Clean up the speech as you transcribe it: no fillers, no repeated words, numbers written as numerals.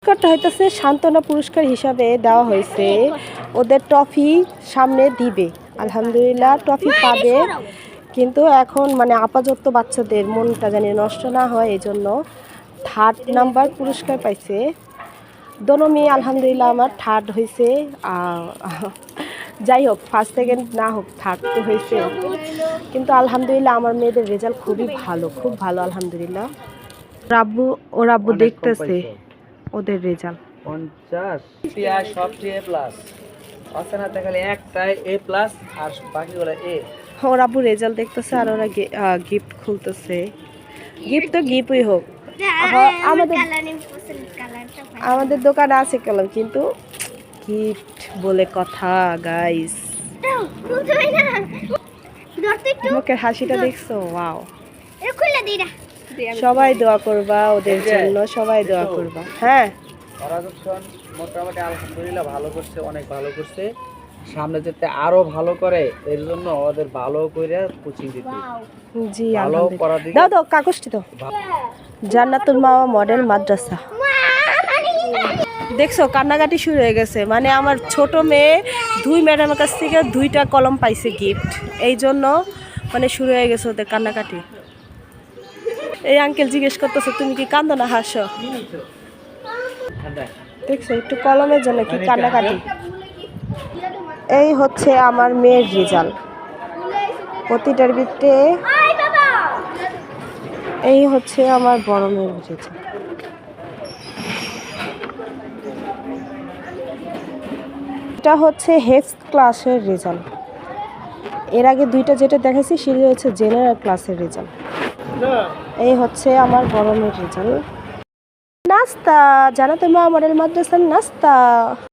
পুরস্কারটা হইতেছে সান্ত্বনা পুরস্কার হিসাবে দেওয়া হয়েছে। ওদের ট্রফি সামনে দিবে, আলহামদুলিল্লাহ ট্রফি পাবে। কিন্তু এখন মানে আপাতত বাচ্চাদের মনটা জানি নষ্ট না হয়, এই জন্য 3rd নাম্বার পুরস্কার পাইছে। দোনো মেয়ে আলহামদুলিল্লাহ আমার 3rd হয়েছে। যাই হোক, 1st 2nd না হোক, 3rd তো হয়েছে। কিন্তু আলহামদুলিল্লাহ আমার মেয়েদের রেজাল্ট খুবই ভালো, খুব ভালো আলহামদুলিল্লাহ। ওর আব্বু দেখতেছে ওদের রেজাল্ট। 50 সবচেয়ে প্লাস আছে না, খালি একটাই এ প্লাস আর বাকিগুলো এ। ওর আব্বু রেজাল্ট দেখতেছে আর ওরা গিফট খুলতেছে। গিফট তো গিফটই হোক, আমাদের দোকানে আছে কলম, কিন্তু গিফট বলে কথা গাইস। মুখের হাসিটা দেখছো? ওয়াও। সবাই দোয়া করবা ওদের জন্য, সবাই দোয়া করবা। হ্যাঁ, ওরা যখন মোটামুটি আলহামদুলিল্লাহ ভালো করছে, অনেক ভালো করছে। সামনে যেতে আরো ভালো করে, এর জন্য ওদের ভালো করে কোচিং দিতে। জি আলহামদুলিল্লাহ। দাও দাও কাগজটি দাও। জান্নাতুল মাওয়া মডেল মাদ্রাসা। দেখছো কান্নাকাটি শুরু হয়ে গেছে। মানে আমার ছোট মেয়ে 2 ম্যাডামের কাছ থেকে 2টা কলম পাইছে গিফট, এই জন্য মানে শুরু হয়ে গেছে ওদের কান্নাকাটি। এই আঙ্কেল জিজ্ঞেস করতেছে তুমি কি কান্দো না হাসো? দেখছো একটু কলমের জন্য কি কান্নাকাটি। এই হচ্ছে আমার মেয়ের রেজাল্ট প্রতিটার ভিতরে। এই হচ্ছে আমার বড় মেয়ের রেজাল্ট। এটা হচ্ছে হেফজ ক্লাসের রেজাল্ট। এর আগে 2টা যেটা দেখাচ্ছি সেটা হচ্ছে জেনারেল ক্লাসের রেজাল্ট। এই হচ্ছে আমার বড় মেয়ের রেজাল্ট। নাস্তা, জান্নাতুল মাওয়া মডেল মাদ্রাসার নাস্তা।